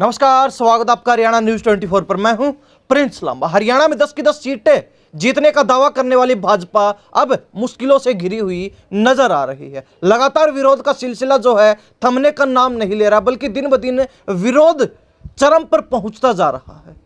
नमस्कार, स्वागत आपका हरियाणा न्यूज 24 पर। मैं हूं प्रिंस लांबा। हरियाणा में 10 की 10 सीटें जीतने का दावा करने वाली भाजपा अब मुश्किलों से घिरी हुई नजर आ रही है। लगातार विरोध का सिलसिला जो है थमने का नाम नहीं ले रहा, बल्कि दिन ब दिन विरोध चरम पर पहुंचता जा रहा है।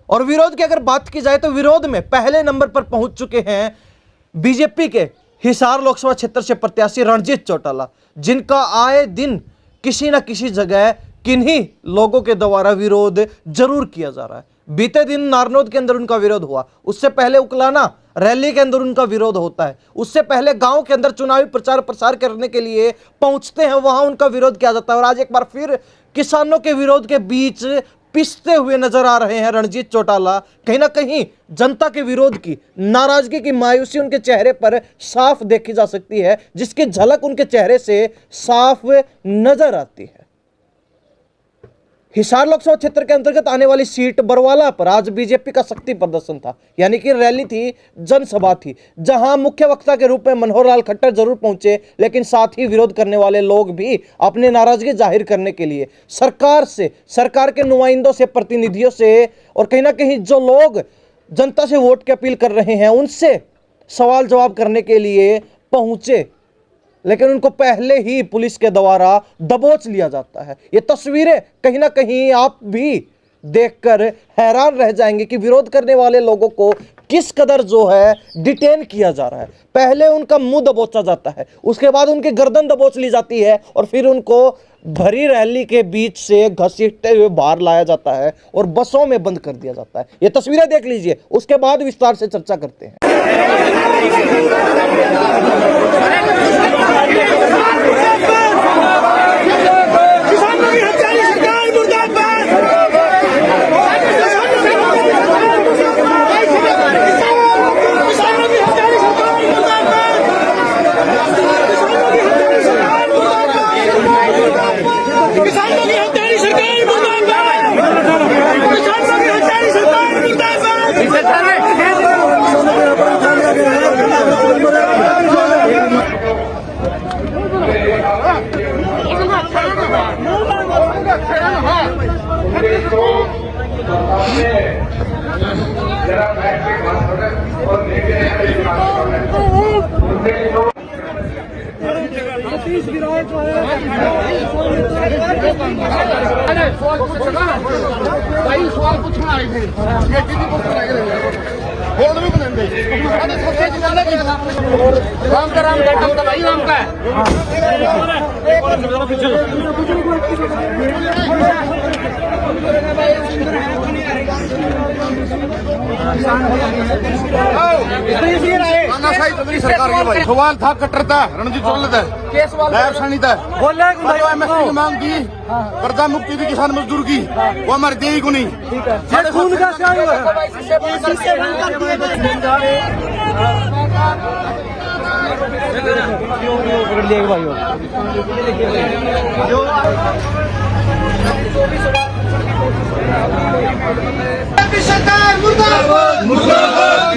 और विरोध की अगर बात की जाए तो विरोध में पहले नंबर पर पहुंच चुके हैं बीजेपी के हिसार लोकसभा क्षेत्र से प्रत्याशी रणजीत चौटाला, जिनका आए दिन किसी न किसी जगह किन्हीं लोगों के द्वारा विरोध जरूर किया जा रहा है। बीते दिन नारनौद के अंदर उनका विरोध हुआ, उससे पहले उकलाना रैली के अंदर उनका विरोध होता है, उससे पहले गांव के अंदर चुनावी प्रचार प्रसार करने के लिए पहुंचते हैं, वहां उनका विरोध किया जाता है। और आज एक बार फिर किसानों के विरोध के बीच पिसते हुए नजर आ रहे हैं रणजीत चौटाला। कहीं ना कहीं जनता के विरोध की, नाराजगी की मायूसी उनके चेहरे पर साफ देखी जा सकती है, जिसकी झलक उनके चेहरे से साफ नजर आती है। हिसार लोकसभा क्षेत्र के अंतर्गत आने वाली सीट बरवाला पर आज बीजेपी का शक्ति प्रदर्शन था, यानी कि रैली थी, जनसभा थी, जहां मुख्य वक्ता के रूप में मनोहर लाल खट्टर जरूर पहुंचे, लेकिन साथ ही विरोध करने वाले लोग भी अपने नाराजगी जाहिर करने के लिए सरकार से, सरकार के नुमाइंदों से, प्रतिनिधियों से, और कहीं ना कहीं जो लोग जनता से वोट की अपील कर रहे हैं उनसे सवाल जवाब करने के लिए पहुंचे, लेकिन उनको पहले ही पुलिस के द्वारा दबोच लिया जाता है। ये तस्वीरें कहीं ना कहीं आप भी देखकर हैरान रह जाएंगे कि विरोध करने वाले लोगों को किस कदर जो है डिटेन किया जा रहा है। पहले उनका मुंह दबोचा जाता है, उसके बाद उनकी गर्दन दबोच ली जाती है, और फिर उनको भरी रैली के बीच से घसीटते हुए बाहर लाया जाता है और बसों में बंद कर दिया जाता है। ये तस्वीरें देख लीजिए, उसके बाद विस्तार से चर्चा करते हैं। सवाल पूछना आए थे बोल भी बनेंगे राम का राम का भाई राम का सवाल था कट्टर था रणजीत चौटाला था मांग की कर्जा मुक्ति थी किसान मजदूर की, वो हमारे देगी को नहीं। सरकार मुर्दाबाद मुर्दाबाद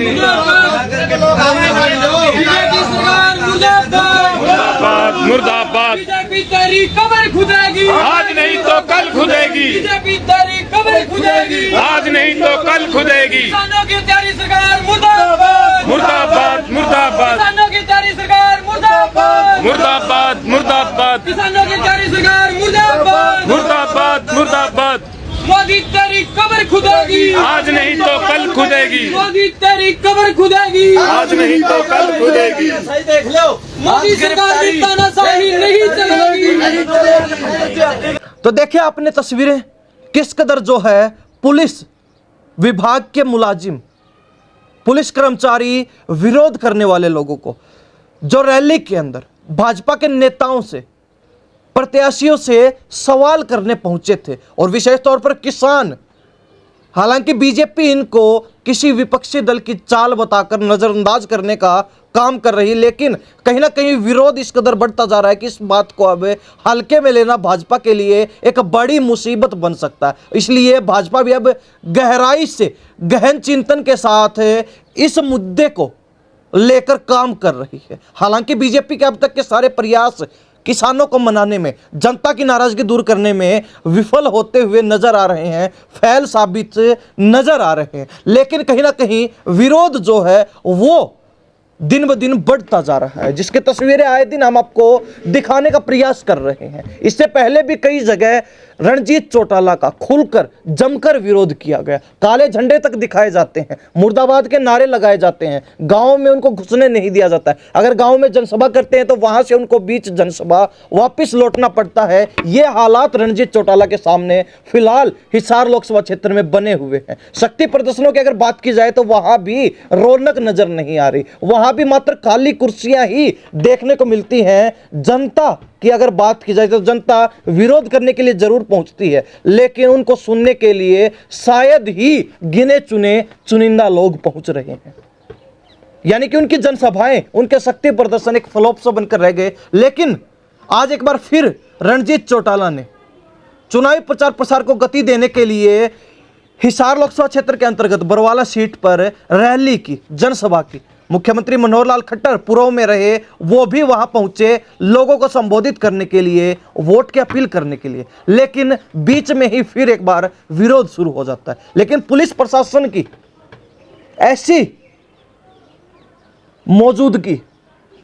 मुर्दाबाद। बीजेपी तेरी कब्र खुदेगी, आज नहीं तो कल खुदेगी। बीजेपी तेरी कब्र खुदेगी, आज नहीं तो कल खुदेगी। किसानों की तेरी सरकार मुर्दाबाद मुर्दाबाद मुर्दाबाद। किसानों की तेरी सरकार मुर्दाबाद मुर्दाबाद मुर्दाबाद। किसानों की तेरी सरकार मुर्दाबाद मुर्दाबाद मुर्दाबाद। मोदी तेरी कब्र खुदेगी, आज नहीं तो कल खुदेगी। मोदी तेरी कब्र खुदेगी, आज नहीं तो कल खुदेगी। सही देख लो, मोदी सरकार की तानाशाही नहीं चलेगी। तो देखिए आपने तस्वीरें, किस कदर जो है पुलिस विभाग के मुलाजिम, पुलिस कर्मचारी विरोध करने वाले लोगों को, जो रैली के अंदर भाजपा के नेताओं से, प्रत्याशियों से सवाल करने पहुंचे थे, और विशेष तौर पर किसान। हालांकि बीजेपी इनको किसी विपक्षी दल की चाल बताकर नजरअंदाज करने का काम कर रही, लेकिन कहीं ना कहीं विरोध इस कदर बढ़ता जा रहा है कि इस बात को अब हल्के में लेना भाजपा के लिए एक बड़ी मुसीबत बन सकता है। इसलिए भाजपा भी अब गहराई से, गहन चिंतन के साथ इस मुद्दे को लेकर काम कर रही है। हालांकि बीजेपी के अब तक के सारे प्रयास किसानों को मनाने में, जनता की नाराजगी दूर करने में विफल होते हुए नजर आ रहे हैं, फेल साबित नजर आ रहे हैं। लेकिन कहीं ना कहीं विरोध जो है वो दिन ब दिन बढ़ता जा रहा है, जिसकी तस्वीरें आए दिन हम आपको दिखाने का प्रयास कर रहे हैं। इससे पहले भी कई जगह रणजीत चौटाला का खुलकर जमकर विरोध किया गया, काले झंडे तक दिखाए जाते हैं, मुर्दाबाद के नारे लगाए जाते हैं, गांव में उनको घुसने नहीं दिया जाता है। अगर गांव में जनसभा करते हैं तो वहां से उनको बीच जनसभा वापस लौटना पड़ता है। ये हालात रणजीत चौटाला के सामने फिलहाल हिसार लोकसभा क्षेत्र में बने हुए हैं। शक्ति प्रदर्शनों की अगर बात की जाए तो वहां भी रौनक नजर नहीं आ रही, वहां भी मात्र काली कुर्सियां ही देखने को मिलती हैं। जनता की अगर बात की जाए तो जनता विरोध करने के लिए जरूर पहुंचती है, लेकिन उनको सुनने के लिए शायद ही गिने चुने चुनिंदा लोग पहुंच रहे हैं। यानी कि उनकी जनसभाएं, उनके शक्ति प्रदर्शन एक फ्लॉप सा बनकर रह गए। लेकिन आज एक बार फिर रणजीत चौटाला ने चुनावी प्रचार प्रसार को गति देने के लिए हिसार लोकसभा क्षेत्र के अंतर्गत बरवाला सीट पर रैली की, जनसभा की। मुख्यमंत्री मनोहर लाल खट्टर पूर्व में रहे, वो भी वहां पहुंचे लोगों को संबोधित करने के लिए, वोट की अपील करने के लिए। लेकिन बीच में ही फिर एक बार विरोध शुरू हो जाता है। लेकिन पुलिस प्रशासन की ऐसी मौजूदगी,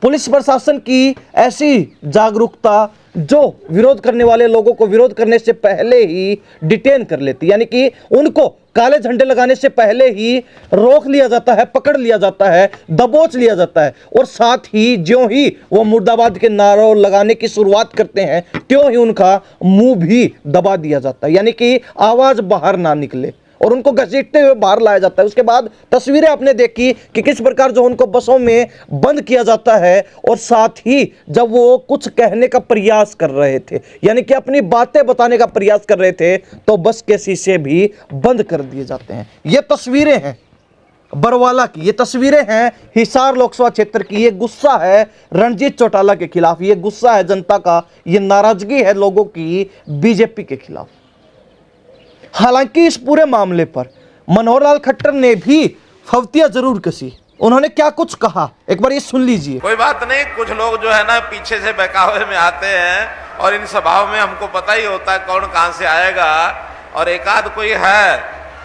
पुलिस प्रशासन की ऐसी जागरूकता जो विरोध करने वाले लोगों को विरोध करने से पहले ही डिटेन कर लेती, यानी कि उनको काले झंडे लगाने से पहले ही रोक लिया जाता है, पकड़ लिया जाता है, दबोच लिया जाता है। और साथ ही ज्यों ही वो मुर्दाबाद के नारों लगाने की शुरुआत करते हैं त्यों ही उनका मुंह भी दबा दिया जाता है, यानी कि आवाज बाहर ना निकले और उनको घसीटते हुए बाहर लाया जाता है। उसके बाद तस्वीरें आपने देखी कि किस प्रकार जो उनको बसों में बंद किया जाता है, और साथ ही जब वो कुछ कहने का प्रयास कर रहे थे, यानी कि अपनी बातें बताने का प्रयास कर रहे थे, तो बस के शीशे भी बंद कर दिए जाते हैं। ये तस्वीरें हैं बरवाला की, ये तस्वीरें हैं हिसार लोकसभा क्षेत्र की। ये गुस्सा है रणजीत चौटाला के खिलाफ, ये गुस्सा है जनता का, ये नाराजगी है लोगों की बीजेपी के खिलाफ। हालांकि इस पूरे मामले पर मनोहर लाल खट्टर ने भी फवतिया जरूर कसी। उन्होंने क्या कुछ कहा, एक बार ये सुन लीजिए। कोई बात नहीं, कुछ लोग जो है ना पीछे से बहकावे में आते हैं और इन सभाओं में हमको पता ही होता है कौन कहां से आएगा, और एक आध कोई है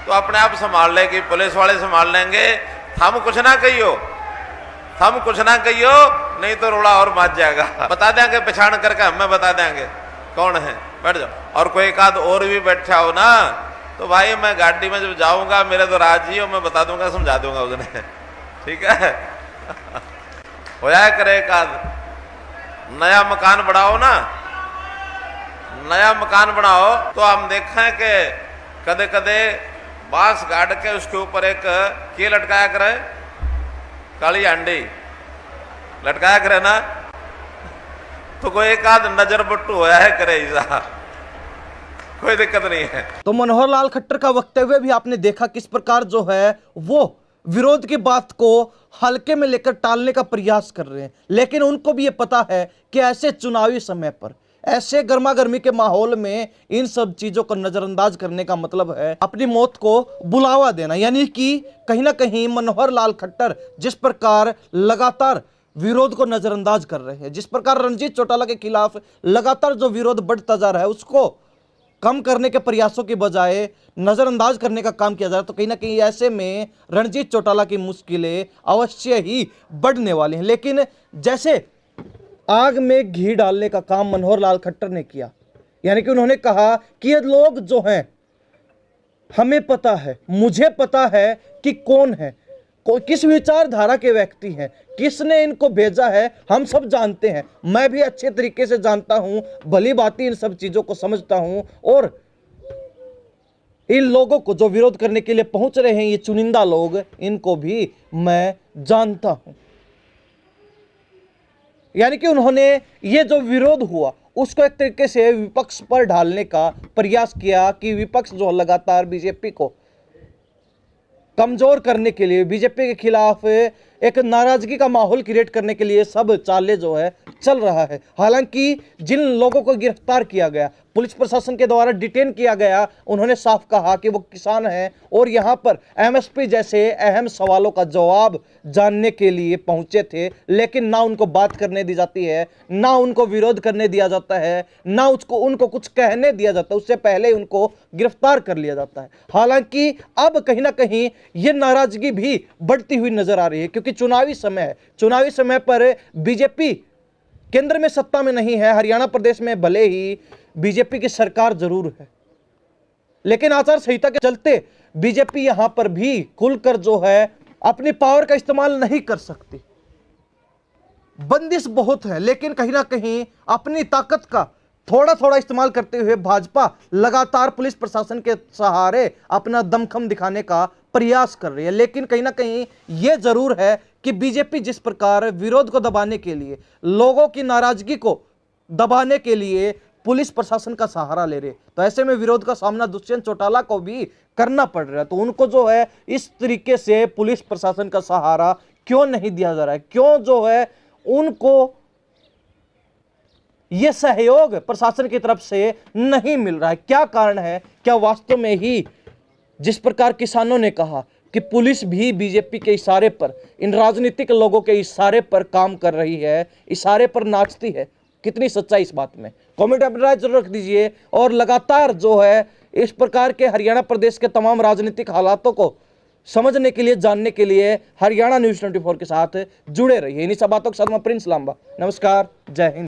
तो अपने आप संभाल लेगी, पुलिस वाले संभाल लेंगे। हम कुछ ना कहियो, हम कुछ ना कहियो, नहीं तो रोड़ा और मच जाएगा। बता देंगे पहचान करके, हमें बता देंगे कौन है, बैठ जाओ। और कोई एक आध और भी बैठा हो ना तो भाई मैं गाड़ी में जब जाऊंगा मेरे तो राजी हो, मैं बता दूंगा, समझा दूंगा उसने, ठीक है। हो जाए करे एक आध। नया मकान बनाओ ना, नया मकान बनाओ तो हम देखें कि कदे कदे बांस गाड़ के उसके ऊपर एक के लटकाया करे, काली अंडी लटकाया करे ना, तो कोई एक आध नजर बट्टू होया है करे, कोई दिक्कत नहीं है। तो मनोहर लाल खट्टर का वक्तव्य भी आपने देखा किस प्रकार जो है वो विरोध की बात को हल्के में लेकर टालने का प्रयास कर रहे हैं। लेकिन उनको भी ये पता है कि ऐसे चुनावी समय पर, ऐसे गर्मा गर्मी के माहौल में इन सब चीजों को नजरअंदाज करने का मतलब है अपनी मौत को बुलावा देना। यानी कि कहीं ना कहीं मनोहर लाल खट्टर जिस प्रकार लगातार विरोध को नजरअंदाज कर रहे हैं, जिस प्रकार रणजीत चौटाला के खिलाफ लगातार जो विरोध बढ़ता जा रहा है उसको कम करने के प्रयासों के बजाय नजरअंदाज करने का काम किया जा रहा है, तो कहीं ना कहीं ऐसे में रणजीत चौटाला की मुश्किलें अवश्य ही बढ़ने वाली हैं। लेकिन जैसे आग में घी डालने का काम मनोहर लाल खट्टर ने किया, यानी कि उन्होंने कहा कि ये लोग जो हैं, हमें पता है, मुझे पता है कि कौन है, किस विचारधारा के व्यक्ति हैं, किसने इनको भेजा है, हम सब जानते हैं। मैं भी अच्छे तरीके से जानता हूं, भली भांति इन सब चीजों को समझता हूं, और इन लोगों को जो विरोध करने के लिए पहुंच रहे हैं, ये चुनिंदा लोग, इनको भी मैं जानता हूं। यानी कि उन्होंने ये जो विरोध हुआ उसको एक तरीके से विपक्ष पर ढालने का प्रयास किया कि विपक्ष जो लगातार बीजेपी को कमजोर करने के लिए, बीजेपी के खिलाफ एक नाराजगी का माहौल क्रिएट करने के लिए सब चाले जो है चल रहा है। हालांकि जिन लोगों को गिरफ्तार किया गया, पुलिस प्रशासन के द्वारा डिटेन किया गया, उन्होंने साफ कहा कि वो किसान हैं और यहाँ पर एमएसपी जैसे अहम सवालों का जवाब जानने के लिए पहुंचे थे, लेकिन ना उनको बात करने दी जाती है, ना उनको विरोध करने दिया जाता है, ना उनको कुछ कहने दिया जाता है, उससे पहले उनको गिरफ्तार कर लिया जाता है। हालांकि अब कहीं ना कहीं ये नाराजगी भी बढ़ती हुई नजर आ रही है, क्योंकि चुनावी समय है। चुनावी समय पर बीजेपी केंद्र में सत्ता में नहीं है, हरियाणा प्रदेश में भले ही बीजेपी की सरकार जरूर है, लेकिन आचार संहिता के चलते बीजेपी यहां पर भी खुलकर जो है अपनी पावर का इस्तेमाल नहीं कर सकती। बंदिश बहुत है, लेकिन कहीं ना कहीं अपनी ताकत का थोड़ा थोड़ा इस्तेमाल करते हुए भाजपा लगातार पुलिस प्रशासन के सहारे अपना दमखम दिखाने का प्रयास कर रही है। लेकिन कहीं ना कहीं यह जरूर है कि बीजेपी जिस प्रकार विरोध को दबाने के लिए, लोगों की नाराजगी को दबाने के लिए पुलिस प्रशासन का सहारा ले रहे, तो ऐसे में विरोध का सामना दुष्यंत चौटाला को भी करना पड़ रहा है। तो उनको जो है इस तरीके से पुलिस प्रशासन का सहारा क्यों नहीं दिया जा रहा है, क्यों जो है उनको यह सहयोग प्रशासन की तरफ से नहीं मिल रहा है, क्या कारण है? क्या वास्तव में ही जिस प्रकार किसानों ने कहा कि पुलिस भी बीजेपी के इशारे पर, इन राजनीतिक लोगों के इशारे पर काम कर रही है, इशारे पर नाचती है, कितनी सच्चाई इस बात में? कमेंट अपनी राय जरूर रख दीजिए। और लगातार जो है इस प्रकार के हरियाणा प्रदेश के तमाम राजनीतिक हालातों को समझने के लिए, जानने के लिए हरियाणा न्यूज़ 24 के साथ जुड़े रहिए। इन्हीं सब बातों के साथ मैं प्रिंस लांबा, नमस्कार, जय हिंद।